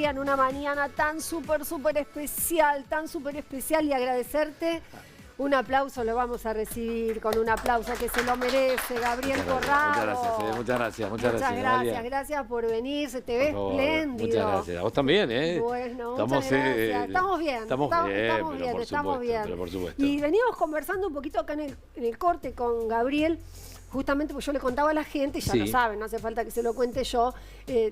día, en una mañana tan súper especial y agradecerte. Un aplauso lo vamos a recibir con un aplauso que se lo merece, Gabriel Corrado. Muchas gracias. Gracias por venir, se te ve espléndido. Muchas gracias. A vos también, ¿eh? Bueno, muchas gracias. Estamos bien. Pero por supuesto. Y veníamos conversando un poquito acá en el corte con Gabriel. Justamente pues yo le contaba a la gente, ya lo saben, no hace falta que se lo cuente yo,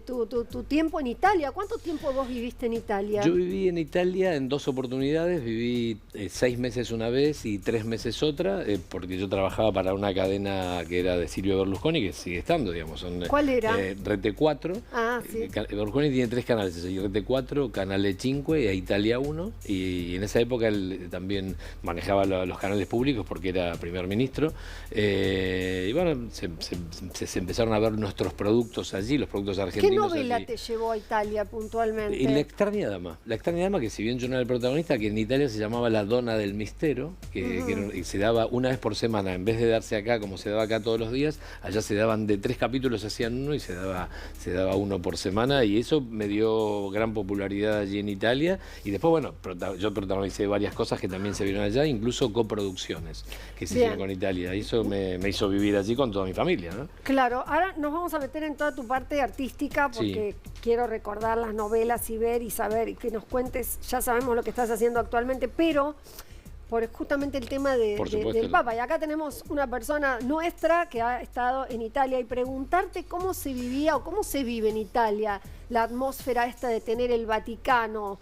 tu tiempo en Italia. ¿Cuánto tiempo vos viviste en Italia? Yo viví en Italia en 2 oportunidades, viví 6 meses una vez y 3 meses otra, porque yo trabajaba para una cadena que era de Silvio Berlusconi, que sigue estando, digamos. ¿Cuál era? Rete 4. Ah, sí. Berlusconi tiene 3 canales, Rete 4, Canale 5 y Italia 1, y en esa época él también manejaba los canales públicos porque era primer ministro. Y bueno, se empezaron a ver nuestros productos allí, los productos argentinos. ¿Qué novela allí te llevó a Italia puntualmente? Y La extraña dama, que si bien yo no era el protagonista, que en Italia se llamaba La Donna del Mistero, que se daba una vez por semana, en vez de darse acá como se daba acá todos los días, allá se daban de 3 capítulos, se hacían uno y se daba uno por semana, y eso me dio gran popularidad allí en Italia. Y después, bueno, yo protagonicé varias cosas que también se vieron allá, incluso coproducciones que se hicieron con Italia, y eso me hizo vivir allí con toda mi familia, ¿no? Claro, ahora nos vamos a meter en toda tu parte artística porque quiero recordar las novelas y ver y saber y que nos cuentes. Ya sabemos lo que estás haciendo actualmente, pero por justamente el tema del Papa. Y acá tenemos una persona nuestra que ha estado en Italia, y preguntarte cómo se vivía o cómo se vive en Italia la atmósfera esta de tener el Vaticano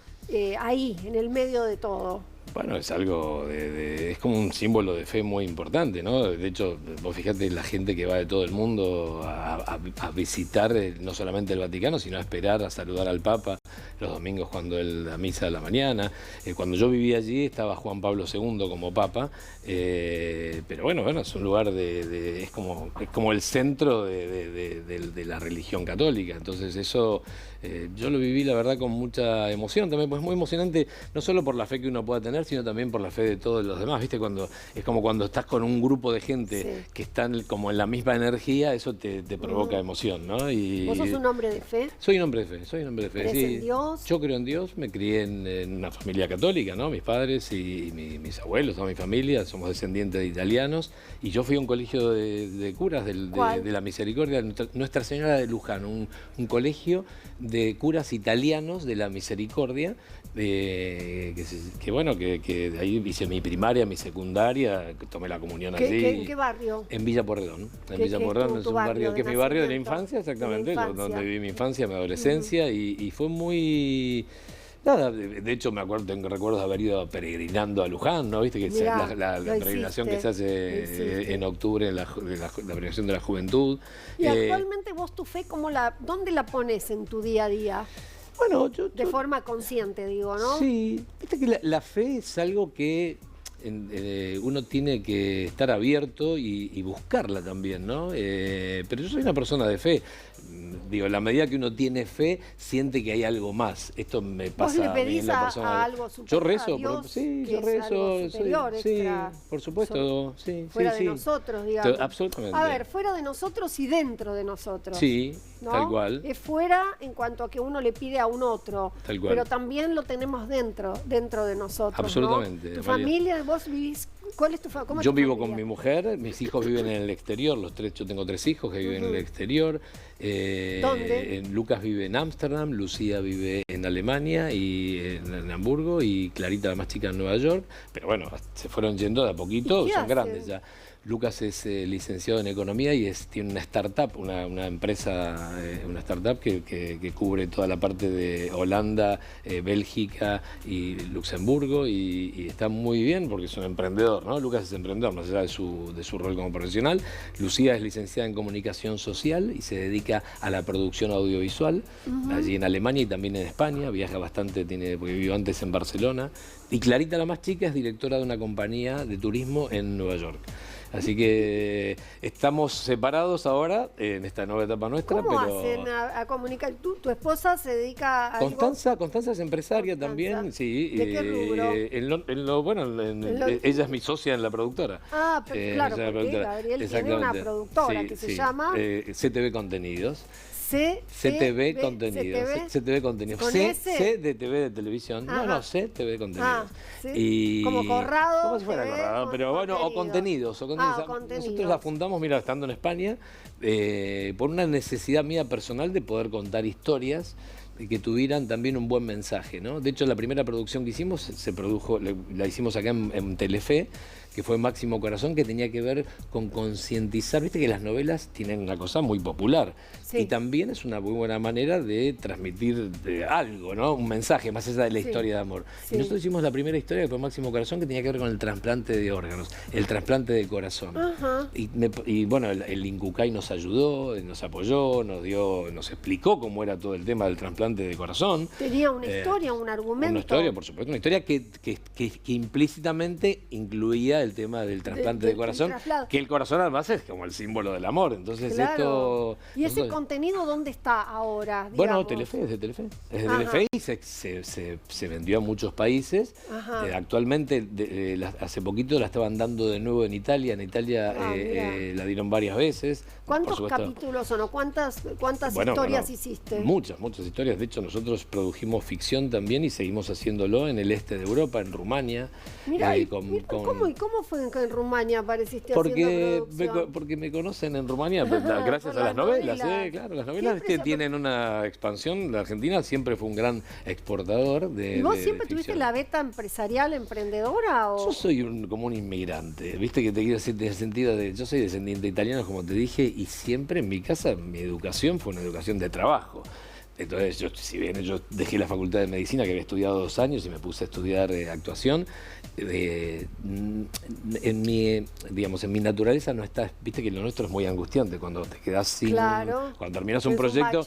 ahí, en el medio de todo. Bueno, es algo es como un símbolo de fe muy importante, ¿no? De hecho, vos fijate la gente que va de todo el mundo a visitar no solamente el Vaticano, sino a esperar, a saludar al Papa los domingos cuando él da misa a la mañana. Cuando yo vivía allí estaba Juan Pablo II como Papa, pero bueno, es un lugar es como el centro de la religión católica. Entonces eso yo lo viví, la verdad, con mucha emoción también, pues es muy emocionante, no solo por la fe que uno pueda tener, sino también por la fe de todos los demás, ¿viste? Es como cuando estás con un grupo de gente que están como en la misma energía, eso te provoca emoción, ¿no? ¿Vos sos un hombre de fe? Soy un hombre de fe, ¿Crees en Dios? Yo creo en Dios, me crié en una familia católica, ¿no? Mis padres y mis abuelos, toda mi familia, somos descendientes de italianos, y yo fui a un colegio de curas de la Misericordia, Nuestra Señora de Luján, un colegio de curas italianos de la Misericordia, que de ahí hice mi primaria, mi secundaria, tomé la comunión allí. ¿En qué barrio? En Villa Porredón. En Villa Porredón es un barrio que es mi barrio de la infancia, exactamente, donde viví mi infancia, mi adolescencia, y fue muy... Nada, de hecho tengo recuerdos de haber ido peregrinando a Luján, ¿no? Viste que la peregrinación que se hace en octubre, la peregrinación de la juventud. Y actualmente vos tu fe, ¿dónde la pones en tu día a día? Bueno, de forma consciente, digo, ¿no? Sí, viste que la fe es algo que uno tiene que estar abierto y buscarla también, ¿no? Pero yo soy una persona de fe. Digo, en la medida que uno tiene fe, siente que hay algo más. Esto me pasa. ¿Vos le pedís a algo superior? Yo rezo, a Dios, yo rezo. Superior, extra, por supuesto. Fuera de nosotros, digamos. Absolutamente. A ver, fuera de nosotros y dentro de nosotros. Sí, ¿no? Tal cual. Es fuera en cuanto a que uno le pide a un otro. Tal cual. Pero también lo tenemos dentro de nosotros. Absolutamente. ¿No? ¿Tu familia, vos vivís? ¿Cuál es tu familia? Yo vivo con mi mujer, mis hijos viven en el exterior, yo tengo 3 hijos que viven en el exterior. ¿Dónde? Lucas vive en Ámsterdam, Lucía vive en Alemania y en Hamburgo, y Clarita, la más chica, en Nueva York. Pero bueno, se fueron yendo de a poquito, son grandes ya. Lucas es licenciado en Economía y tiene una startup, una empresa, una startup que cubre toda la parte de Holanda, Bélgica y Luxemburgo, y está muy bien porque es un emprendedor, ¿no? Lucas es emprendedor, más allá de su rol como profesional. Lucía es licenciada en Comunicación Social y se dedica a la producción audiovisual, allí en Alemania y también en España, viaja bastante, porque vivió antes en Barcelona. Y Clarita, la más chica, es directora de una compañía de turismo en Nueva York. Así que estamos separados ahora en esta nueva etapa nuestra. ¿Cómo hacen a comunicar? ¿Tu esposa se dedica a Constanza es empresaria también, sí. ¿De qué rubro? Ella es mi socia en la productora. Ah, pero claro, porque Gabriel tiene una productora que se llama... CTV Contenidos. CTV Contenidos. CTV Contenidos. C de TV de televisión. Ajá. No, CTV Contenidos. ¿Sí? Y Como Corrado. como si fuera TV, Corrado, pero bueno, o contenidos. Nosotros la fundamos, mira, estando en España, por una necesidad mía personal de poder contar historias que tuvieran también un buen mensaje, ¿no? De hecho, la primera producción que hicimos se produjo, la hicimos acá en Telefe, que fue Máximo Corazón, que tenía que ver con concientizar. Viste que las novelas tienen una cosa muy popular, sí, y también es una muy buena manera de transmitir algo, ¿no? Un mensaje más allá de la historia de amor. Sí. Y nosotros hicimos la primera historia, que fue Máximo Corazón, que tenía que ver con el trasplante de órganos, el trasplante de corazón. Y bueno, el Incucay nos ayudó, nos apoyó, nos explicó cómo era todo el tema del trasplante de corazón. Tenía una historia, un argumento. Una historia, por supuesto, una historia que implícitamente incluía el tema del trasplante de corazón, que el corazón además es como el símbolo del amor. Entonces esto... ¿Y ese contenido dónde está ahora? Digamos? Bueno, Telefe, es de Telefe. Es de Telefe y se vendió a muchos países. Actualmente, hace poquito la estaban dando de nuevo en Italia. En Italia la dieron varias veces. ¿Cuántos capítulos son o cuántas historias hiciste? Muchas historias. De hecho, nosotros produjimos ficción también y seguimos haciéndolo en el este de Europa, en Rumania. Mirá, ¿Cómo fue que en Rumania apareciste haciendo producción? Porque me conocen en Rumania, gracias a las novelas. Claro, las novelas tienen una expansión. La Argentina siempre fue un gran exportador de ¿Y vos siempre tuviste la beta empresarial, emprendedora? Yo soy como un inmigrante, viste que te quiero decir, en el sentido de, yo soy descendiente italiano, como te dije, y siempre en mi casa mi educación fue una educación de trabajo. Entonces, si bien yo dejé la facultad de medicina, que había estudiado 2 años, y me puse a estudiar actuación, en mi naturaleza no está, viste que lo nuestro es muy angustiante cuando te quedás sin, cuando terminas un proyecto,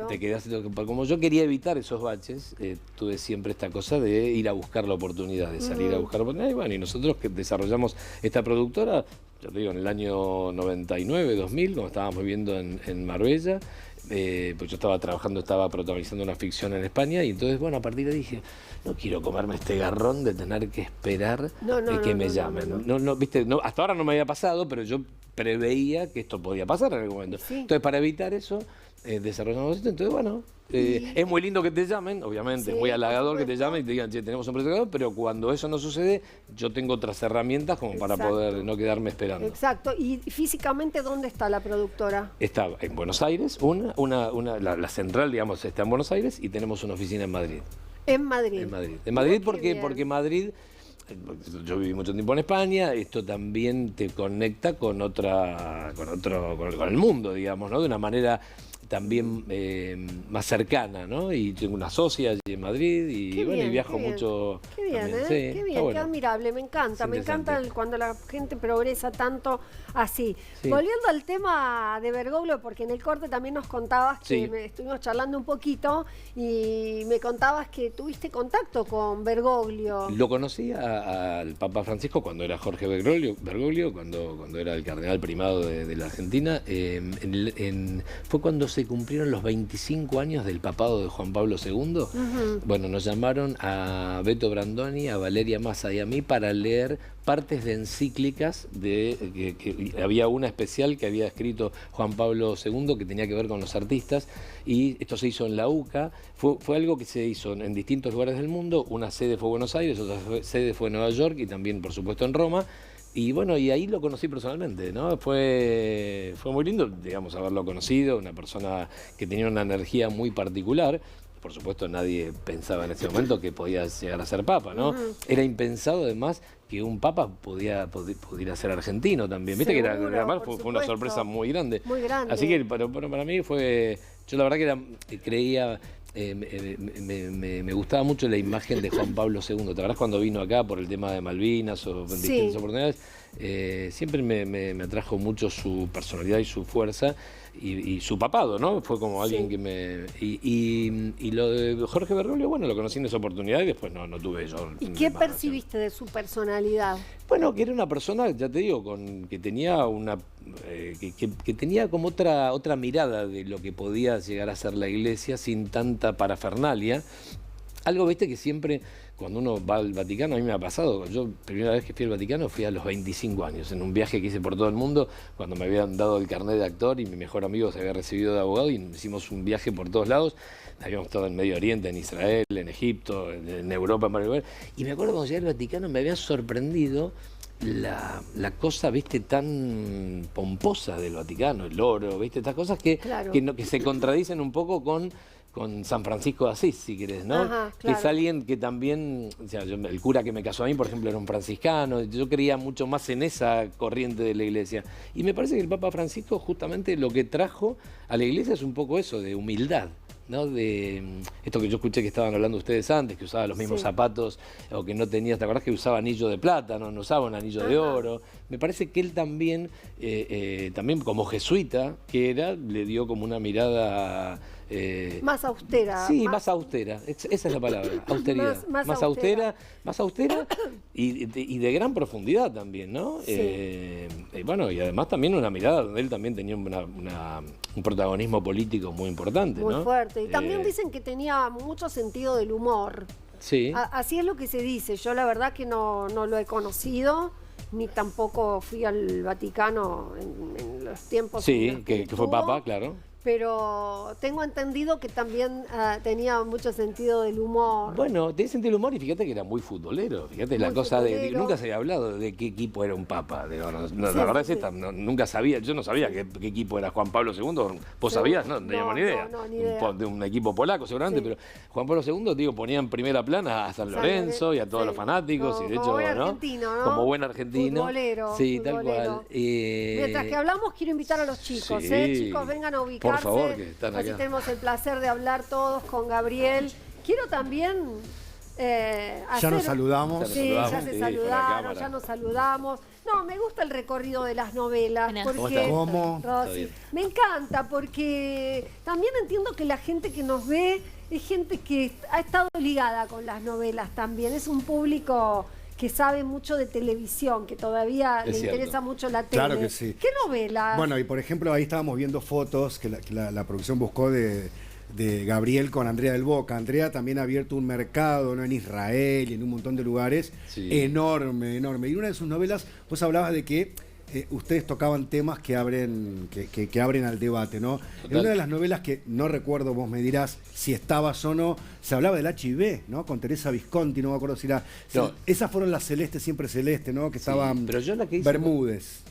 te quedás, como yo quería evitar esos baches, tuve siempre esta cosa de ir a buscar la oportunidad, de salir a buscar la oportunidad, y bueno, y nosotros que desarrollamos esta productora, yo te digo, en el año 99, 2000, cuando estábamos viviendo en Marbella, pues yo estaba protagonizando una ficción en España, y entonces, bueno, a partir de ahí dije, no quiero comerme este garrón de tener que esperar que me llamen. ¿Viste? Hasta ahora no me había pasado, pero yo preveía que esto podía pasar en algún momento. Entonces, para evitar eso, desarrollamos esto. Entonces, bueno, es muy lindo que te llamen, obviamente, es muy halagador que te llamen y te digan, che, tenemos un proyecto, pero cuando eso no sucede, yo tengo otras herramientas como para poder no quedarme esperando. Exacto. ¿Y físicamente dónde está la productora? Está en Buenos Aires, la central, digamos, está en Buenos Aires, y tenemos una oficina en Madrid. ¿En Madrid? En Madrid porque Madrid, yo viví mucho tiempo en España, esto también te conecta con el mundo, digamos, ¿no? De una manera también más cercana, ¿no? Y tengo una socia allí en Madrid y viajo mucho. Qué bien, también. Qué bien, qué admirable, me encanta cuando la gente progresa tanto así. Volviendo al tema de Bergoglio, porque en el corte también nos contabas que estuvimos charlando un poquito y me contabas que tuviste contacto con Bergoglio. Lo conocí al Papa Francisco cuando era Jorge Bergoglio, cuando era el cardenal primado de la Argentina. Fue cuando se cumplieron los 25 años del papado de Juan Pablo II. Bueno, nos llamaron a Beto Brandoni, a Valeria Massa y a mí para leer partes de encíclicas que había una especial que había escrito Juan Pablo II que tenía que ver con los artistas, y esto se hizo en la UCA. Fue algo que se hizo en distintos lugares del mundo. Una sede fue Buenos Aires, otra sede fue Nueva York y también, por supuesto, en Roma. Y bueno, y ahí lo conocí personalmente, ¿no? Fue muy lindo, digamos, haberlo conocido, una persona que tenía una energía muy particular. Por supuesto, nadie pensaba en ese momento que podía llegar a ser papa, ¿no? Era impensado, además, que un papa pudiera ser argentino también. Viste que además fue una sorpresa muy grande. Muy grande. Así que para mí fue... Yo la verdad que creía... me gustaba mucho la imagen de Juan Pablo II. ¿Te acuerdas cuando vino acá por el tema de Malvinas o distintas oportunidades? Siempre me atrajo mucho su personalidad y su fuerza y su papado, ¿no? Fue como alguien que me... Y lo de Jorge Bergoglio, bueno, lo conocí en esa oportunidad y después no tuve yo... ¿Y qué percibiste de su personalidad? Bueno, que era una persona, ya te digo, que tenía que tenía como otra mirada de lo que podía llegar a ser la Iglesia sin tanta parafernalia. Algo, viste, que siempre cuando uno va al Vaticano, a mí me ha pasado, yo primera vez que fui al Vaticano fui a los 25 años, en un viaje que hice por todo el mundo, cuando me habían dado el carnet de actor y mi mejor amigo se había recibido de abogado y hicimos un viaje por todos lados, habíamos estado en Medio Oriente, en Israel, en Egipto, en Europa, en varios lugares, y me acuerdo cuando llegué al Vaticano me había sorprendido la cosa, viste, tan pomposa del Vaticano, el oro, viste, estas cosas que se contradicen un poco con San Francisco de Asís, si querés, ¿no? Ajá, que es alguien que también, o sea, el cura que me casó a mí, por ejemplo, era un franciscano, yo creía mucho más en esa corriente de la iglesia. Y me parece que el Papa Francisco justamente lo que trajo a la iglesia es un poco eso, de humildad, ¿no? De esto que yo escuché que estaban hablando ustedes antes, que usaba los mismos zapatos, o que no tenía, ¿te acordás que usaba anillo de plata, no usaba un anillo de oro? Me parece que él también, también como jesuita que era, le dio como una mirada... más austera. Sí, más austera, esa es la palabra, austeridad. Más austera y de gran profundidad también, ¿no? Sí. Bueno, y además también una mirada donde él también tenía un protagonismo político muy importante, muy ¿no? fuerte. Y también dicen que tenía mucho sentido del humor. Sí. Así es lo que se dice. Yo la verdad que no lo he conocido, ni tampoco fui al Vaticano en los tiempos. Sí, que fue papa, claro. Pero tengo entendido que también tenía mucho sentido del humor. Bueno, tiene sentido del humor y fíjate que era muy futbolero. Fíjate la cosa de nunca se había hablado de qué equipo era un papa. La verdad es esta, nunca sabía, yo no sabía qué equipo era Juan Pablo II. ¿Vos sabías? No teníamos ni idea. No, ni idea. De un equipo polaco seguramente, pero Juan Pablo II, digo, ponía en primera plana a San Lorenzo y a todos los fanáticos. Y de hecho, buen argentino, ¿no? Como buen argentino. Futbolero. Sí, tal cual. Mientras que hablamos, quiero invitar a los chicos. Chicos, vengan a ubicar. Por favor, que están así acá. tenemos el placer de hablar todos con Gabriel. Quiero también ya nos saludamos. Sí, ya se saludaron, ya nos saludamos. No, me gusta el recorrido de las novelas. Porque, ¿Cómo? Rosy, me encanta porque también entiendo que la gente que nos ve es gente que ha estado ligada con las novelas también. Es un público que sabe mucho de televisión, que todavía le interesa mucho la tele. Claro que sí. ¿Qué novela? Bueno, y por ejemplo, ahí estábamos viendo fotos que la producción buscó de Gabriel con Andrea del Boca. Andrea también ha abierto un mercado, ¿no? En Israel y en un montón de lugares. Sí. Enorme. Y una de sus novelas, vos hablabas de que ustedes tocaban temas que abren al debate, ¿no? Total. En una de las novelas que no recuerdo, vos me dirás si estabas o no, se hablaba del HIV, ¿no? Con Teresa Visconti, no me acuerdo si era... No. Esas fueron las Celeste, siempre Celeste, ¿no? Que estaban... Pero yo la que hice Bermúdez.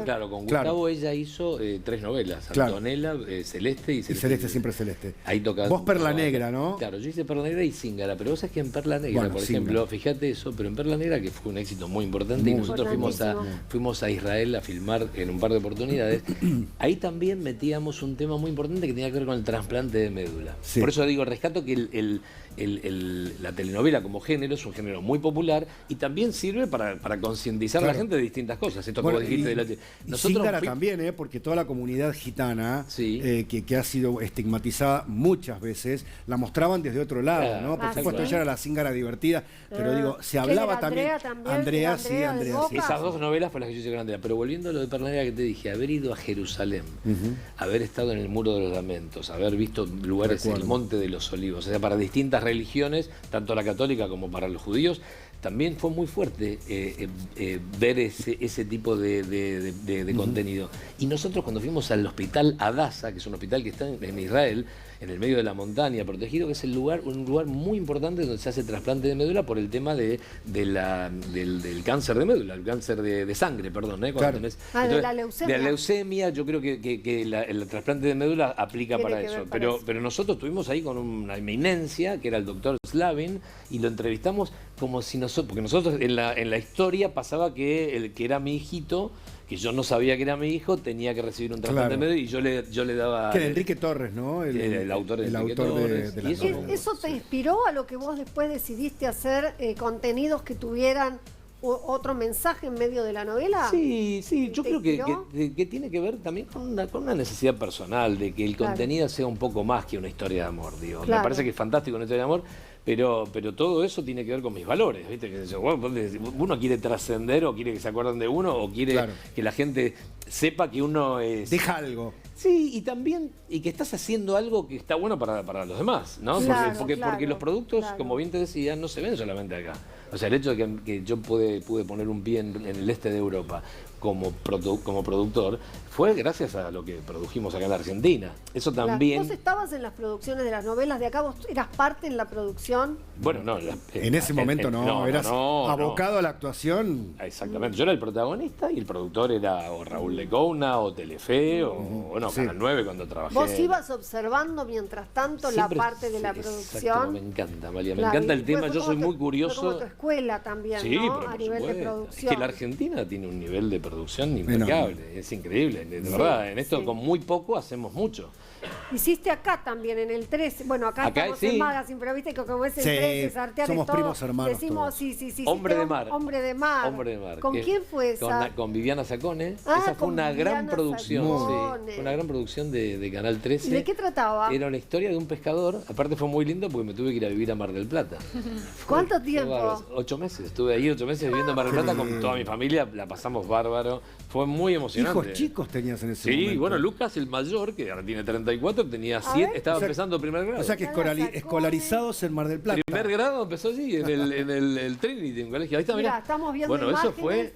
Claro, con Gustavo ella hizo 3 novelas, Antonella, Celeste y Celeste siempre Celeste. Ahí tocaba. Vos Perla Negra, ¿no? Claro, yo hice Perla Negra y Zíngara, pero vos sabés que en Perla Negra, por ejemplo, fíjate eso, pero en Perla Negra, que fue un éxito muy importante, y nosotros fuimos a Israel a filmar en un par de oportunidades, ahí también metíamos un tema muy importante que tenía que ver con el trasplante de médula. Sí. Por eso digo, rescato que la telenovela como género es un género muy popular y también sirve para concientizar a la gente de distintas cosas. Esto que vos dijiste Nosotros también, porque toda la comunidad gitana que ha sido estigmatizada muchas veces, la mostraban desde otro lado, ¿no? Por supuesto, ella era la Zíngara divertida, pero digo, se hablaba también. Andrea. Esas 2 novelas fueron las que yo hice con Andrea. Pero volviendo a lo de Perla Negra que te dije, haber ido a Jerusalén, haber estado en el Muro de los Lamentos, haber visto lugares en el Monte de los Olivos, o sea, para distintas religiones, tanto la católica como para los judíos, también fue muy fuerte ver ese tipo de contenido. Y nosotros cuando fuimos al hospital Hadassah, que es un hospital que está en Israel, en el medio de la montaña, protegido, que es un lugar muy importante donde se hace trasplante de médula por el tema del cáncer de médula, el cáncer de sangre, perdón. Claro. Entonces, de la leucemia. De la leucemia, yo creo que el trasplante de médula aplica para eso. Pero nosotros estuvimos ahí con una eminencia, que era el doctor Slavin, y lo entrevistamos como si porque nosotros en la historia pasaba que el que era mi hijito, que yo no sabía que era mi hijo, tenía que recibir un trasplante de médula y yo le daba... Que era Enrique Torres, ¿no? El autor de Enrique Torres. De la ¿Eso te inspiró a lo que vos después decidiste hacer contenidos que tuvieran otro mensaje en medio de la novela? Sí, yo creo que tiene que ver también con una necesidad personal de que el contenido sea un poco más que una historia de amor, digo. Me parece que es fantástico una historia de amor, Pero todo eso tiene que ver con mis valores, ¿viste? Uno quiere trascender o quiere que se acuerden de uno o quiere que la gente sepa que uno es... Deja algo. Sí, y también, y que estás haciendo algo que está bueno para los demás, ¿no? Claro, porque los productos, como bien te decía, no se ven solamente acá. O sea, el hecho de que yo pude poner un pie en el este de Europa como productor fue gracias a lo que produjimos acá en la Argentina. Eso también... ¿Vos estabas en las producciones de las novelas de acá? ¿Vos eras parte en la producción? Bueno, no. En ese momento no, eras abocado a la actuación. Exactamente, yo era el protagonista y el productor era o Raúl Lecouna o Telefe o Canal 9 cuando trabajé. ¿Vos ibas observando mientras tanto la parte de la producción? Me encanta, Amalia, me encanta el tema, yo soy muy curioso. Fue como tu escuela también, ¿no? A nivel de producción. Es que la Argentina tiene un nivel de producción impecable, es increíble, de verdad, en esto con muy poco hacemos mucho. Hiciste acá también, en el 13, bueno, acá estamos en Magazine, pero viste que como es el 13, Sartear somos todo, primos hermanos decimos, todos. Hombre de mar. Hombre de mar. Hombre de mar. ¿Con quién fue esa? Con Viviana Sacone. Esa fue una gran producción, fue una gran producción de Canal 13. ¿Y de qué trataba? Era una historia de un pescador, aparte fue muy lindo porque me tuve que ir a vivir a Mar del Plata. ¿Cuánto tiempo? 8 meses, estuve ahí 8 meses viviendo en Mar del Plata con toda mi familia, la pasamos bárbaro, fue muy emocionante. ¿Hijos chicos tenías en ese momento? Sí, bueno, Lucas, el mayor, que ahora tiene 34, tenía 7, estaba empezando primer grado. O sea que escolarizados en Mar del Plata. Primer grado empezó allí, en el Trinity, en el colegio. Ahí está, mirá, estamos viendo bueno, imágenes. Eso fue...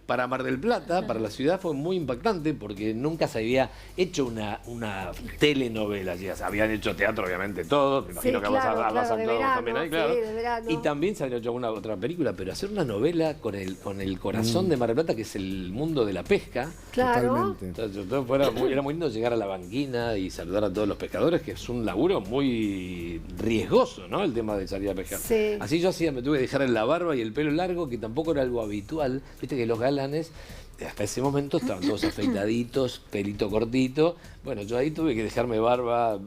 Para Mar del Plata, para la ciudad, fue muy impactante porque nunca se había hecho una telenovela. Ya se habían hecho teatro, obviamente, todos. Me imagino que habrás actuado también ahí, claro. Y también se había hecho alguna otra película, pero hacer una novela con el corazón de Mar del Plata, que es el mundo de la pesca. Claro. Entonces, era muy lindo llegar a la banquina y saludar a todos los pescadores, que es un laburo muy riesgoso, ¿no? El tema de salir a pescar. Sí. Así yo me tuve que dejar la barba y el pelo largo, que tampoco era algo habitual. Viste que los galanes hasta ese momento estaban todos afeitaditos, pelito cortito. Bueno, yo ahí tuve que dejarme barba,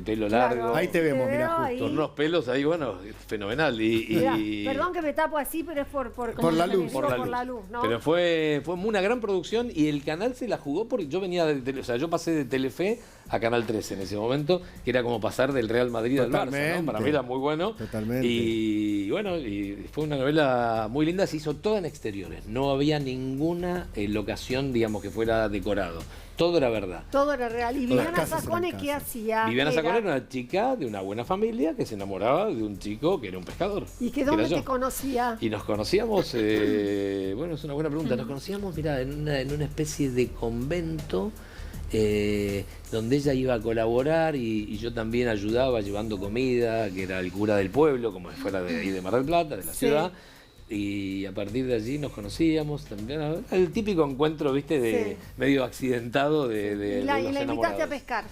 pelo largo. Ahí te vemos, mirá, justo. Con unos pelos ahí, bueno, fenomenal. Mirá, perdón que me tapo así, pero es por la luz. Por la luz, ¿no? Pero fue una gran producción y el canal se la jugó porque yo venía yo pasé de Telefe a Canal 13 en ese momento, que era como pasar del Real Madrid al Barça, ¿no? Para mí era muy bueno. Totalmente. Y bueno, y fue una novela muy linda, se hizo toda en exteriores. No había ninguna locación, digamos, que fuera decorado. Todo era verdad. Todo era real. ¿Y Viviana Sacone qué hacía? Viviana Sacone era una chica de una buena familia que se enamoraba de un chico que era un pescador. ¿Y que dónde te conocía? Y nos conocíamos, bueno, es una buena pregunta. Nos conocíamos, mirá, en una especie de convento donde ella iba a colaborar y yo también ayudaba llevando comida, que era el cura del pueblo, como si fuera de ahí de Mar del Plata, de la ciudad. Y a partir de allí nos conocíamos también. El típico encuentro, viste, medio accidentado de ¿Y la invitaste a pescar?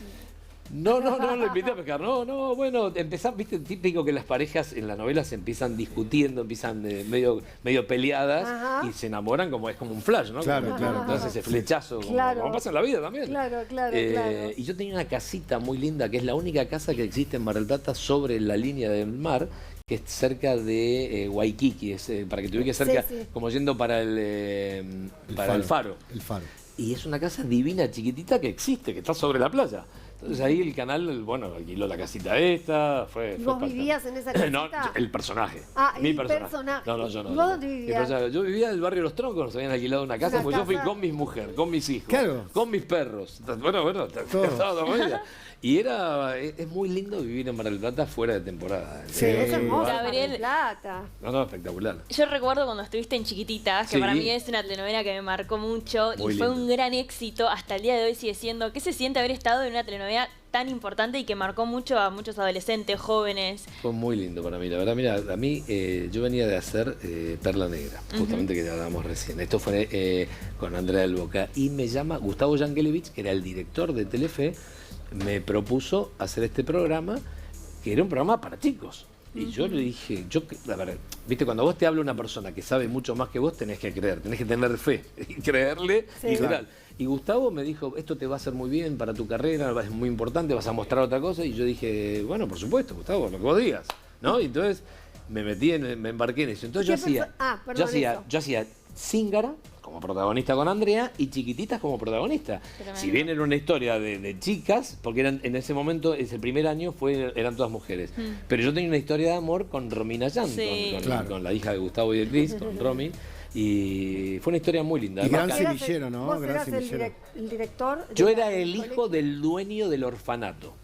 No lo invité a pescar. No, bueno, viste, típico que las parejas en las novelas empiezan discutiendo, empiezan medio peleadas y se enamoran como un flash, ¿no? Claro. Entonces ese flechazo, como pasa en la vida también. Claro. Y yo tenía una casita muy linda, que es la única casa que existe en Mar del Plata sobre la línea del mar, que es cerca de Waikiki, para que te ubiques cerca, como yendo para el Faro. El Faro. Y es una casa divina, chiquitita, que existe, que está sobre la playa. Entonces ahí el canal, bueno, alquiló la casita esta, ¿Y vos vivías en esa casita? No, el personaje. Mi personaje. No, yo no. ¿Y vos dónde vivías? Yo vivía en el barrio Los Troncos, nos habían alquilado una casa, porque yo fui con mis mujeres, con mis hijos, con mis perros. Bueno, estaba toda familia. Y es muy lindo vivir en Mar del Plata fuera de temporada. Sí, es hermoso. Gabriel, Plata. No, espectacular. Yo recuerdo cuando estuviste en Chiquititas, que para mí es una telenovela que me marcó mucho y fue un gran éxito. Hasta el día de hoy sigue siendo. ¿Qué se siente haber estado en una telenovela tan importante y que marcó mucho a muchos adolescentes, jóvenes? Fue muy lindo para mí, la verdad. Mira, a mí yo venía de hacer Perla Negra, justamente que ya hablábamos recién. Esto fue con Andrea del Boca. Y me llama Gustavo Yankelevich, que era el director de Telefe, me propuso hacer este programa, que era un programa para chicos. Y yo le dije, a ver, viste, cuando vos te habla una persona que sabe mucho más que vos, tenés que creer, tenés que tener fe, y creerle, literal. Y Gustavo me dijo, esto te va a hacer muy bien para tu carrera, es muy importante, vas a mostrar otra cosa. Y yo dije, bueno, por supuesto, Gustavo, lo que vos digas, ¿no? Y entonces me embarqué en eso. Entonces yo hacía Zingara como protagonista con Andrea y Chiquititas como protagonista. Tremendo. Si bien era una historia de chicas, porque eran en ese momento, ese primer año, eran todas mujeres. Pero yo tenía una historia de amor con Romina Yan, con la hija de Gustavo y de Cris, con Romy. Y fue una historia muy linda. Y gran semillero, ¿no? ¿Vos eras el director? Yo era el hijo del dueño del orfanato.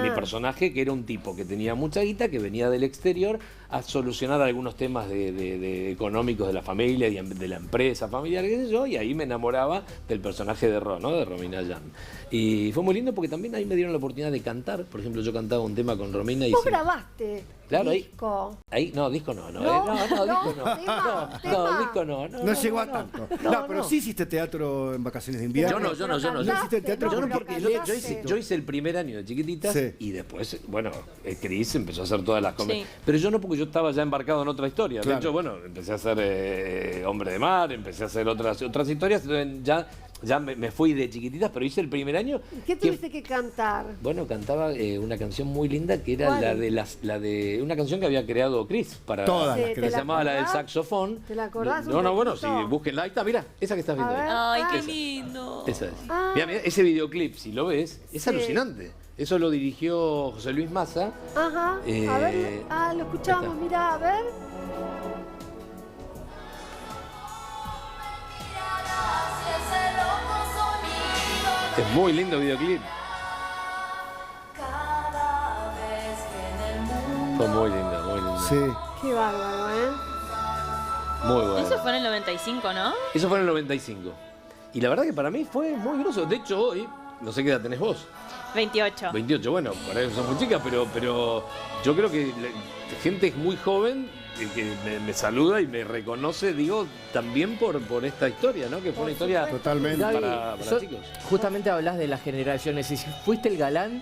Mi personaje, que era un tipo que tenía mucha guita, que venía del exterior a solucionar algunos temas de económicos de la familia, de la empresa familiar, qué sé yo, y ahí me enamoraba del personaje de Ro, ¿no? De Romina Yan. Y fue muy lindo porque también ahí me dieron la oportunidad de cantar. Por ejemplo, yo cantaba un tema con Romina y... ¿Vos grabaste? Claro, disco. Ahí, no, disco no, disco no. No llegó a tanto. No, pero sí hiciste teatro en vacaciones de invierno. Yo no. Hiciste teatro porque yo hice el primer año de Chiquititas y después, bueno, Cris empezó a hacer todas las comedias. Pero yo no, porque yo estaba ya embarcado en otra historia. Claro. De hecho, bueno, empecé a hacer Hombre de Mar, empecé a hacer otras historias, entonces ya me fui de Chiquititas, pero hice el primer año. ¿Qué tuviste que cantar? Bueno, cantaba una canción muy linda que era la de una canción que había creado Cris para todas que se llamaba la del saxofón. ¿Te la acordás? No, bueno, si búsquenla, ahí está, mira, esa que estás viendo ahí. Ay, qué lindo. Esa es. Mira, ese videoclip, si lo ves, es alucinante. Eso lo dirigió José Luis Massa. Ajá. A ver, lo escuchamos, mira, a ver. Es muy lindo videoclip. Fue muy lindo. Sí. Qué bárbaro, Muy bueno. Eso fue en el 95, ¿no? Eso fue en el 95. Y la verdad que para mí fue muy groso. De hecho, hoy, no sé qué edad tenés vos. 28. 28, bueno, para eso son muy chicas, pero yo creo que gente muy joven que me saluda y me reconoce, digo, también por esta historia, ¿no? Que fue una historia totalmente para chicos. Justamente hablas de las generaciones. Y si fuiste el galán,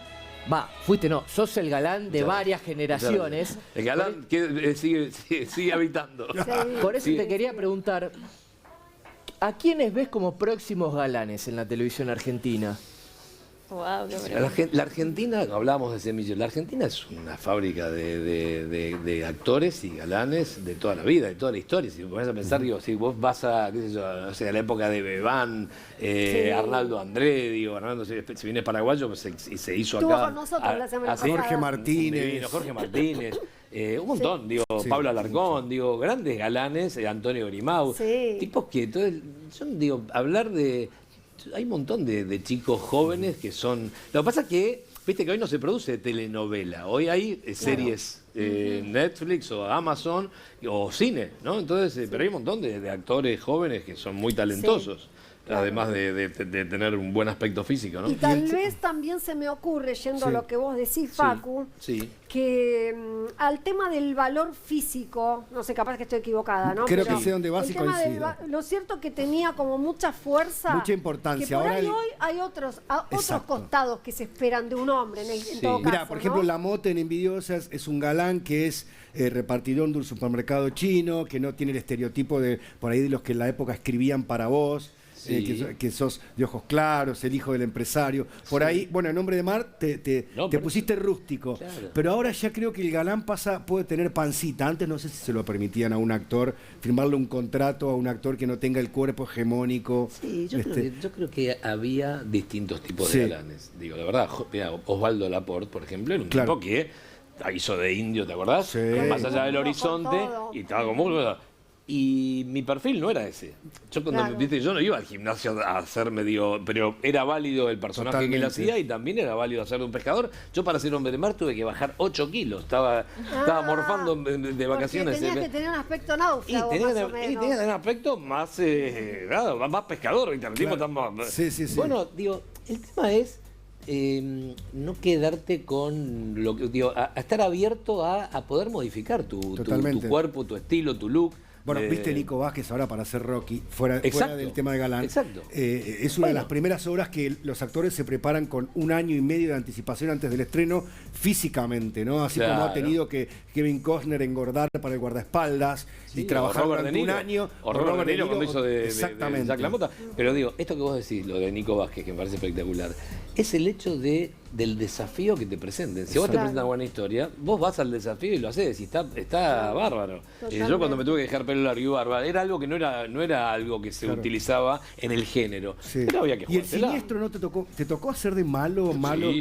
sos el galán de varias generaciones. El galán que sigue habitando. Por eso te quería preguntar, ¿a quiénes ves como próximos galanes en la televisión argentina? Wow, la Argentina, hablábamos de semillas, la Argentina es una fábrica de actores y galanes de toda la vida, de toda la historia. Si vas a pensar, digo, si vos vas a, qué sé yo, o sea, a la época de Bebán, Arnaldo André, digo, Arnaldo, si viene paraguayo, pues se hizo Estuvo acá. Con nosotros la semana pasada. Jorge Martínez. Un montón, digo, Pablo Alarcón, digo, grandes galanes, Antonio Grimau, tipos que, entonces, yo digo, hablar de... Hay un montón de chicos jóvenes que son... Lo que pasa es que, viste que hoy no se produce telenovela, hoy hay series Netflix o Amazon o cine, ¿no? Entonces, pero hay un montón de actores jóvenes que son muy talentosos. Además de tener un buen aspecto físico, ¿no? Y tal vez también se me ocurre, yendo a lo que vos decís, Facu, que al tema del valor físico, no sé, capaz que estoy equivocada, ¿no? Creo que sé dónde vas y coincido. Lo cierto que tenía como mucha fuerza. Mucha importancia. Que por ahí hoy hay otros costados que se esperan de un hombre, en todo caso. Mira, por ejemplo, La Mote en Envidiosas es un galán que es repartidor de un supermercado chino, que no tiene el estereotipo de por ahí de los que en la época escribían para vos. Que sos de ojos claros, el hijo del empresario. Por ahí, bueno, en Hombre de Mar te pusiste rústico. Claro. Pero ahora ya creo que el galán puede tener pancita. Antes no sé si se lo permitían a un actor, firmarle un contrato a un actor que no tenga el cuerpo hegemónico. Sí, yo creo que había distintos tipos de galanes. Digo, la verdad, Osvaldo Laport, por ejemplo, era un tipo que hizo de indio, ¿te acordás? Sí. Más allá del horizonte y estaba como... Y mi perfil no era ese. Yo yo no iba al gimnasio a hacer pero era válido el personaje que él hacía y también era válido hacer de un pescador. Yo para ser Hombre de Mar tuve que bajar 8 kilos. Estaba morfando de vacaciones. Tenías que tener un aspecto náufrago, tenía que tener un aspecto más, más pescador. Bueno, digo, el tema es no quedarte con lo que a estar abierto a poder modificar tu cuerpo, tu estilo, tu look. Bueno, viste Nico Vázquez ahora para hacer Rocky, fuera del tema de galán. Exacto. Es una de las primeras obras que los actores se preparan con 1 año y medio de anticipación antes del estreno físicamente, ¿no? Así como ha tenido que Kevin Costner engordar para el guardaespaldas y trabajar durante 1 año. O Robert De Niro cuando hizo de exactamente. Jack LaMotta. Pero digo, esto que vos decís, lo de Nico Vázquez, que me parece espectacular, es el hecho del desafío que te presenten. Si vos te presentas una buena historia, vos vas al desafío y lo haces, y está bárbaro. Yo cuando me tuve que dejar pelo largo y barba, era algo que no era algo que se utilizaba en el género. Pero había que jugársela. ¿Y el siniestro no te tocó hacer de malo?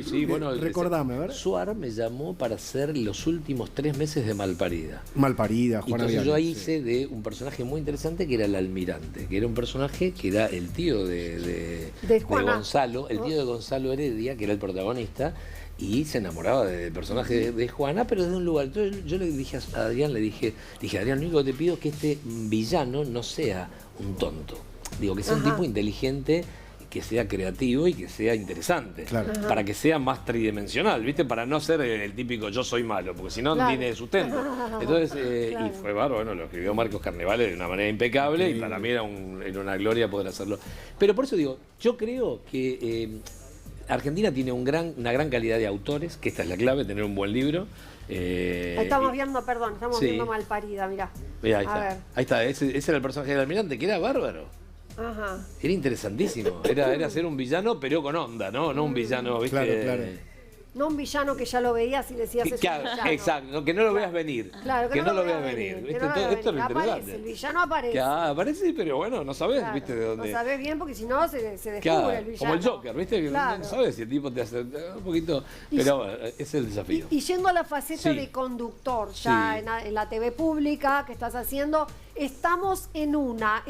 Sí, bueno. Recordame, ¿verdad? Suar me llamó para hacer los últimos 3 meses de Malparida. Malparida, Juana. Entonces yo ahí hice de un personaje muy interesante que era el almirante, que era un personaje que era el tío de Gonzalo, el tío de Gonzalo Heredia, que era el protagonista, y se enamoraba del personaje de Juana, pero desde un lugar. Entonces yo le dije a Adrián, Adrián, lo único que te pido es que este villano no sea un tonto. Digo, que sea un tipo inteligente, que sea creativo y que sea interesante, para que sea más tridimensional, ¿viste? Para no ser el típico yo soy malo, porque si no, no tiene sustento. Entonces, y fue bárbaro, lo escribió Marcos Carnevale de una manera impecable, y para mí era una gloria poder hacerlo. Pero por eso digo, yo creo que Argentina tiene una gran calidad de autores, que esta es la clave, tener un buen libro. Estamos viendo Malparida, mirá. Mirá, ahí está, ese era el personaje del almirante, que era bárbaro. Era interesantísimo, era ser un villano pero con onda, no un villano, ¿viste? Claro. No un villano que ya lo veías y decías es un villano. Exacto, que no lo veas venir. Claro, que no lo veas venir. ¿Viste? Esto es lo interesante. El villano aparece. Aparece, pero bueno, no sabes, ¿viste? De dónde. No sabes bien porque si no se descubre el villano. Como el Joker, ¿viste? Que no sabes si el tipo te hace un poquito. Pero es el desafío. Y yendo a la faceta de conductor, ya en la TV pública que estás haciendo, estamos en una.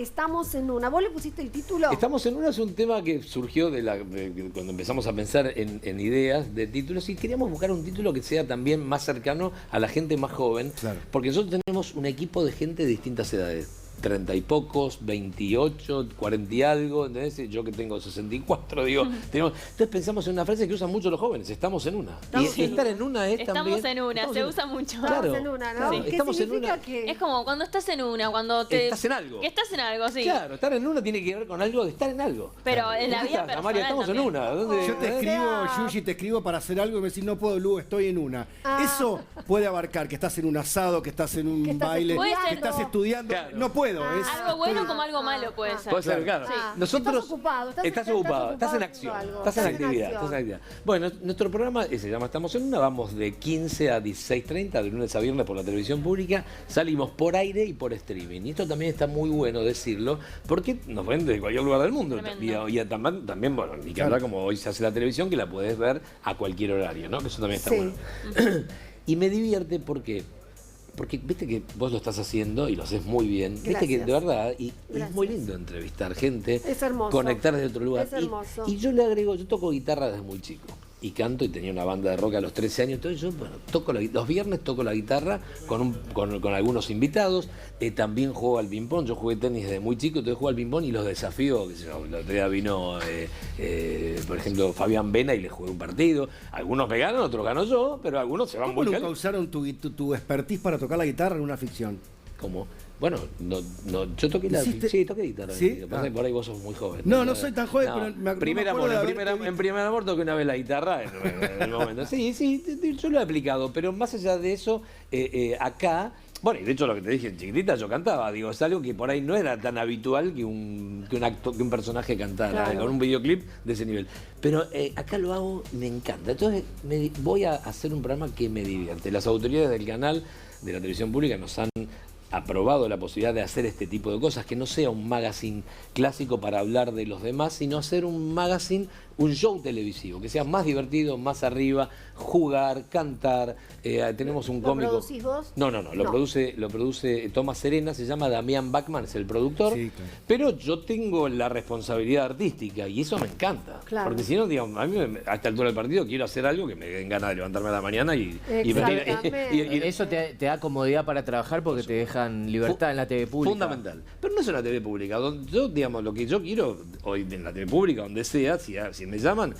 ¿Vos le pusiste el título? Estamos en una es un tema que surgió cuando empezamos a pensar en ideas de títulos, y queríamos buscar un título que sea también más cercano a la gente más joven, porque nosotros tenemos un equipo de gente de distintas edades. 30 y pocos, 28, 40 y algo, ¿entendés? Yo que tengo 64, digo, entonces pensamos en una frase que usan mucho los jóvenes, estamos en una. Y estar en una es también... Estamos en una, se usa mucho. Estamos en una, ¿no? Sí. ¿Qué estamos significa en una? Es como cuando estás en una, cuando te... Estás en algo. Que estás en algo, sí. Claro, estar en una tiene que ver con algo de estar en algo. Pero en la vida personal María, estamos también. en una. ¿Dónde? Yo te escribo, Yuyi, te escribo para hacer algo y me decís, no puedo, Lu, estoy en una. Eso puede abarcar que estás en un asado, que estás en un baile, que estás estudiando. Claro. No puedo. Algo bueno como algo malo puede ser. Puede ser, claro. Sí. Nosotros, estás ocupado, estás en acción, estás en actividad. Bueno, nuestro programa se llama Estamos en una, vamos de 15 a 16:30, de lunes a viernes por la televisión pública, salimos por aire y por streaming. Y esto también está muy bueno decirlo, porque nos ven desde cualquier lugar del mundo. Y también, bueno, ni que hablar como hoy se hace la televisión, que la podés ver a cualquier horario, ¿no? Que eso también está bueno. Y me divierte porque viste que vos lo estás haciendo y lo haces muy bien. Viste que de verdad, y es muy lindo entrevistar gente, conectar desde otro lugar. Es hermoso. Y yo le agrego, yo toco guitarra desde muy chico. Y canto, y tenía una banda de rock a los 13 años. Entonces yo, bueno, los viernes toco la guitarra con algunos invitados. También juego al ping-pong. Yo jugué tenis desde muy chico, entonces juego al ping-pong y los desafío. El otro día vino, por ejemplo, Fabián Vena y le jugué un partido. Algunos me ganan, otros gano yo, pero algunos se van muy ¿Cómo nunca usaron tu expertise para tocar la guitarra en una ficción? ¿Cómo? Bueno, yo toqué toqué guitarra. ¿Sí? Pasa que por ahí vos sos muy joven. No soy tan joven, pero en primer amor toqué una vez la guitarra en el momento. Sí, yo lo he aplicado, pero más allá de eso, acá, bueno, y de hecho lo que te dije, en chiquitita yo cantaba, digo, es algo que por ahí no era tan habitual que un personaje cantara, con un videoclip de ese nivel. Pero acá lo hago, me encanta. Entonces voy a hacer un programa que me divierte. Las autoridades del canal de la televisión pública nos han aprobado la posibilidad de hacer este tipo de cosas, que no sea un magazine clásico para hablar de los demás, sino hacer un magazine, un show televisivo, que sea más divertido, más arriba, jugar, cantar. Tenemos un cómico. ¿Lo producís vos? No, lo produce Tomás Serena, se llama Damián Bachman, es el productor. Sí, claro. Pero yo tengo la responsabilidad artística y eso me encanta. Claro. Porque si no, digamos, a mí a esta altura del partido quiero hacer algo que me den ganas de levantarme a la mañana y eso te da comodidad para trabajar porque te dejan libertad en la TV pública. Fundamental. Pero no es una TV pública. Yo, digamos, lo que yo quiero hoy en la TV pública, donde sea, si me llaman,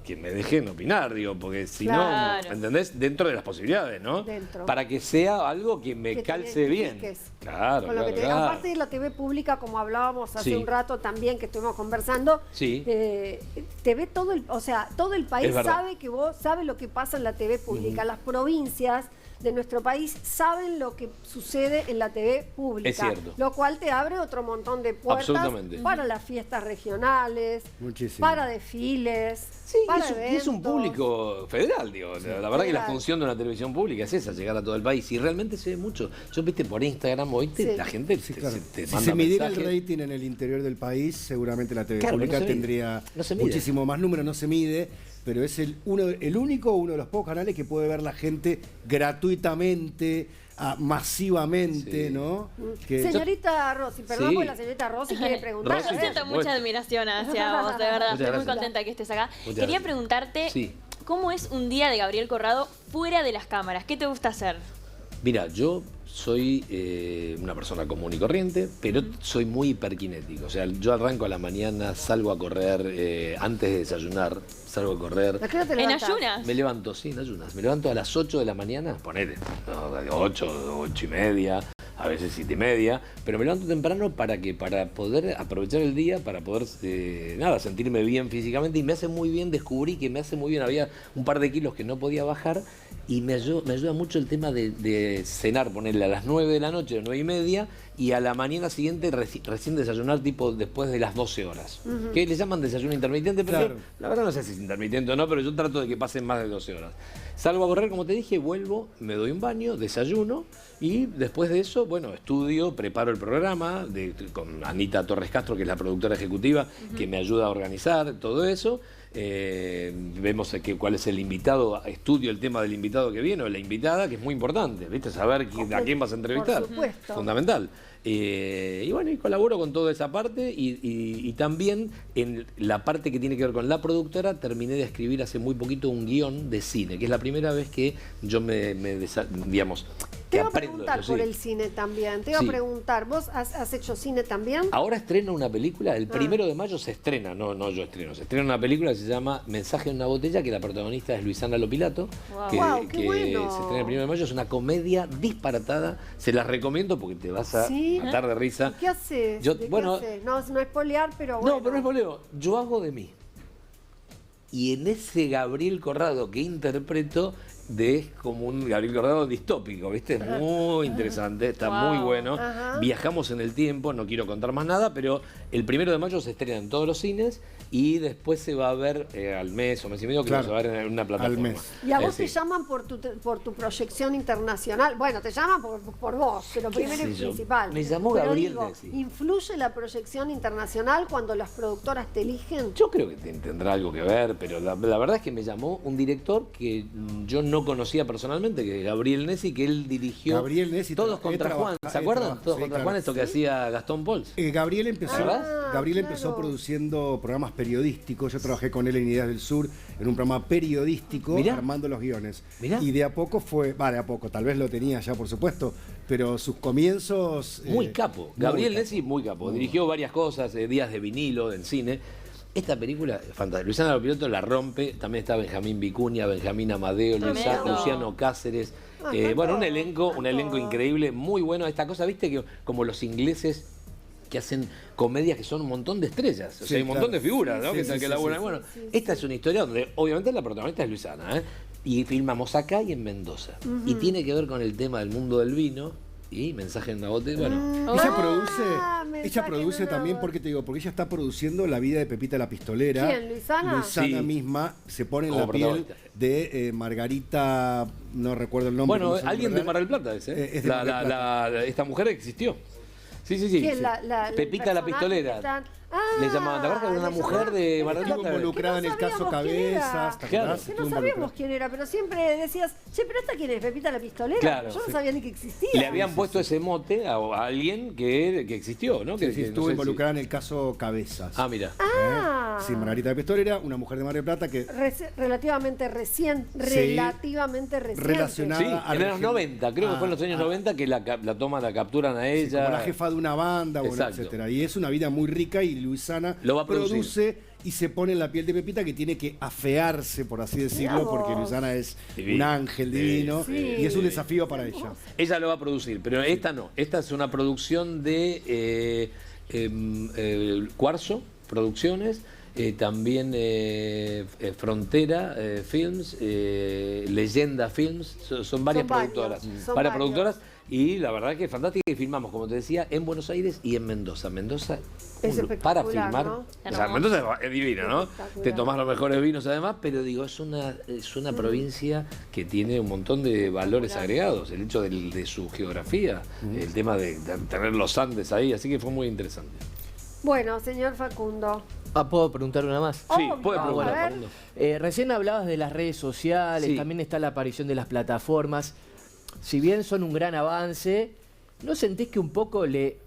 que me dejen opinar, digo, porque si no, ¿entendés? Dentro de las posibilidades, ¿no? Para que sea alvo que me calce bien. Claro, Aparte de la TV pública, como hablábamos hace un rato también, que estuvimos conversando, te ve todo el país sabe lo que pasa en la TV pública. Las provincias de nuestro país saben lo que sucede en la TV pública. Es cierto. Lo cual te abre otro montón de puertas para las fiestas regionales, para desfiles, para eventos. Y es un público federal, digo. La verdad que la función de una televisión pública es esa, llegar a todo el país. Y realmente se ve mucho. Yo, viste, por Instagram, oíste, la gente te manda mensajes. Si se midiera el rating en el interior del país, seguramente la TV pública tendría muchísimo más número, no se mide. Pero es el único, uno de los pocos canales que puede ver la gente gratuitamente, masivamente, ¿no? Señorita Rosy, perdón, porque la señorita Rosy quiere preguntar. Yo siento mucha admiración hacia vos, de verdad. Estoy muy contenta que estés acá. Quería preguntarte, ¿cómo es un día de Gabriel Corrado fuera de las cámaras? ¿Qué te gusta hacer? Mira, yo soy una persona común y corriente, pero soy muy hiperkinético. O sea, yo arranco a la mañana, salgo a correr antes de desayunar, salgo a correr. ¿En ayunas? Me levanto, sí, en ayunas. Me levanto a las 8 de la mañana, ponele, 8 y media, a veces 7 y media, pero me levanto temprano para poder aprovechar el día, para poder, sentirme bien físicamente, y me hace muy bien, descubrí que me hace muy bien, había un par de kilos que no podía bajar, y me ayuda mucho el tema de cenar, ponerle a las 9 de la noche, 9 y media, y a la mañana siguiente recién desayunar tipo después de las 12 horas. Que le llaman desayuno intermitente, pero la verdad no sé si es intermitente o no, pero yo trato de que pasen más de 12 horas. Salgo a correr, como te dije, vuelvo, me doy un baño, desayuno, y después de eso, bueno, estudio, preparo el programa con Anita Torres Castro, que es la productora ejecutiva, que me ayuda a organizar todo eso. Vemos cuál es el invitado, estudio el tema del invitado que viene o la invitada, que es muy importante, ¿viste? Saber a quién vas a entrevistar. Por supuesto. Fundamental. Y bueno, y colaboro con toda esa parte y también en la parte que tiene que ver con la productora, terminé de escribir hace muy poquito un guión de cine, que es la primera vez que yo digamos, te iba a preguntar por el cine también. Te iba a preguntar, ¿vos has hecho cine también? Ahora estreno una película, el 1 de mayo se estrena, no yo estreno, se estrena una película que se llama Mensaje en una botella, que la protagonista es Luisana Lopilato, que bueno. Se estrena el 1 de mayo, es una comedia disparatada, se las recomiendo porque te vas a matar de risa. ¿Qué haces? ¿Qué haces? No es spoilear, pero bueno. No, pero no es spoileo, yo hago de mí. Y en ese Gabriel Corrado que interpreto, es como un Gabriel Corrado distópico, ¿viste? Es muy interesante, está muy bueno. Viajamos en el tiempo, no quiero contar más nada, pero el 1 de mayo se estrena en todos los cines y después se va a ver al mes o mes y medio, que se va a ver en una plataforma. Y a vos te llaman por tu proyección internacional. Bueno, te llaman por vos, pero primero y principal. Me llamó Gabriel. ¿Influye la proyección internacional cuando las productoras te eligen? Yo creo que tendrá algo que ver, pero la verdad es que me llamó un director que yo no conocía personalmente, que es Gabriel Nessi, que él dirigió Todos contra Juan. ¿Se acuerdan? Todos contra Juan, esto que hacía Gastón Pols. Gabriel empezó produciendo programas periodísticos. Yo trabajé con él en Ideas del Sur, en un programa periodístico, armando los guiones. Y de a poco tal vez lo tenía ya, por supuesto, pero sus comienzos... Muy capo. Gabriel Nessi, muy capo. Dirigió varias cosas, Días de vinilo, en cine. Esta película es fantástica. Luisana Lopilato la rompe. También está Benjamín Vicuña, Benjamín Amadeo, Luciano Cáceres. Bueno, un elenco increíble, muy bueno. Esta cosa, viste, que como los ingleses que hacen comedias que son un montón de estrellas. O sea, hay un montón de figuras, ¿no? Bueno, esta es una historia donde obviamente la protagonista es Luisana, ¿eh? Y filmamos acá y en Mendoza. Y tiene que ver con el tema del mundo del vino. Y Mensaje en una botella, bueno. Ella produce también, porque ella está produciendo La vida de Pepita la Pistolera. ¿Quién, Luisana? Luisana misma se pone en la piel de Margarita, no recuerdo el nombre. Bueno, alguien de Mar del Plata ese. Esta mujer existió. Sí. Pepita la Pistolera. Le llamaban, ¿te acuerdas que era una mujer de Mar del Plata? Estuvo involucrada en el caso Cabezas. Claro. Que no sabíamos quién era, pero siempre decías, che, pero ¿esta quién es? ¿Pepita la Pistolera? Claro, yo no sabía ni que existía. Le habían puesto ese mote a alguien que existió, ¿no? Sí, estuvo involucrada en el caso Cabezas. Ah, mira. Sí, Margarita de Pistolera, una mujer de Mar del Plata que... relativamente reciente. Relacionada en los 90, creo que fue en los años 90 que la capturan a ella. Como la jefa de una banda, etcétera. Y es una vida muy rica y Luisana produce y se pone en la piel de Pepita, que tiene que afearse, por así decirlo, porque Luisana es un ángel divino y es un desafío para ella. Ella lo va a producir, pero esta no. Esta es una producción de Cuarzo Producciones. también Frontera Films, Leyenda Films, son varias productoras. Varias productoras, y la verdad que es fantástica, y filmamos, como te decía, en Buenos Aires y en Mendoza. Mendoza para filmar, ¿no? O sea, Mendoza es divino, ¿no? Te tomás los mejores vinos además, pero digo, es una provincia que tiene un montón de valores agregados, el hecho de su geografía, el tema de tener los Andes ahí, así que fue muy interesante. Bueno, señor Facundo. ¿Puedo preguntar una más? Sí, puede preguntar, Facundo. Recién hablabas de las redes sociales, también está la aparición de las plataformas. Si bien son un gran avance, ¿no sentís que un poco le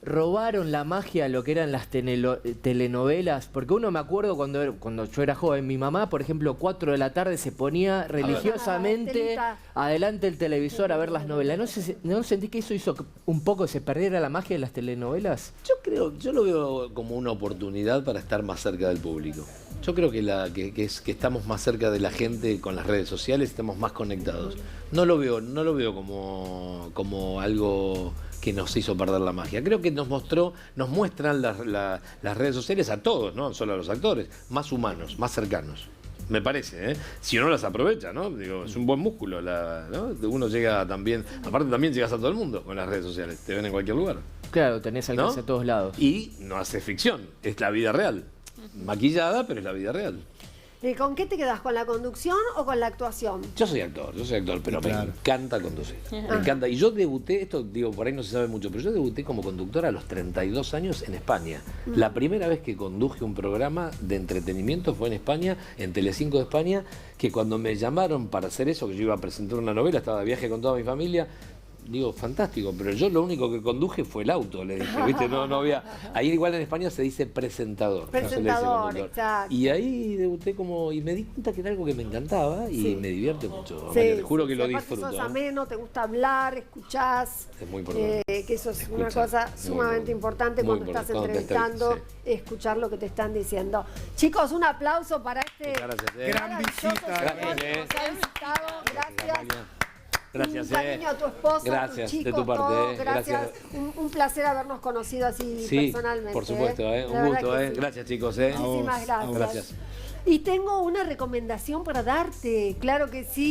robaron la magia a lo que eran las telenovelas? Porque uno me acuerdo cuando yo era joven, mi mamá, por ejemplo, 4 de la tarde se ponía religiosamente adelante del televisor a ver las novelas. ¿No sentís que eso hizo un poco se perdiera la magia de las telenovelas? Yo lo veo como una oportunidad para estar más cerca del público. Yo creo que estamos más cerca de la gente con las redes sociales, estamos más conectados. No lo veo como algo que nos hizo perder la magia. Creo que nos muestran las redes sociales a todos, no solo a los actores, más humanos, más cercanos. Me parece, ¿eh? Si uno las aprovecha, ¿no? Digo, es un buen músculo, ¿no? Uno llega también, aparte también llegas a todo el mundo con las redes sociales, te ven en cualquier lugar. Claro, tenés alcance a todos lados. Y no hace ficción, es la vida real. Maquillada, pero es la vida real. ¿Con qué te quedas? ¿Con la conducción o con la actuación? Yo soy actor, pero me encanta conducir. Me encanta. Y yo debuté, esto digo, por ahí no se sabe mucho, pero yo debuté como conductor a los 32 años en España. La primera vez que conduje un programa de entretenimiento fue en España, en Telecinco de España, que cuando me llamaron para hacer eso, que yo iba a presentar una novela, estaba de viaje con toda mi familia. Digo, fantástico, pero yo lo único que conduje fue el auto, le dije, ¿viste? No había... Ahí igual en España se dice presentador. Presentador, no exacto. Y ahí debuté y me di cuenta que era algo que me encantaba y me divierte mucho. Te juro que lo disfruto. Sos ameno, te gusta hablar, escuchás. Es muy importante. Que eso es una cosa sumamente importante cuando estás entrevistando, escuchar lo que te están diciendo. Chicos, un aplauso para este gran visita. Gracias. Gracias, un cariño a tu esposa, gracias, a tu chico, de tu parte, todo. Gracias. Un placer habernos conocido así personalmente. Por supuesto, un gusto. Gracias, chicos. Muchísimas gracias. Y tengo una recomendación para darte, claro que sí.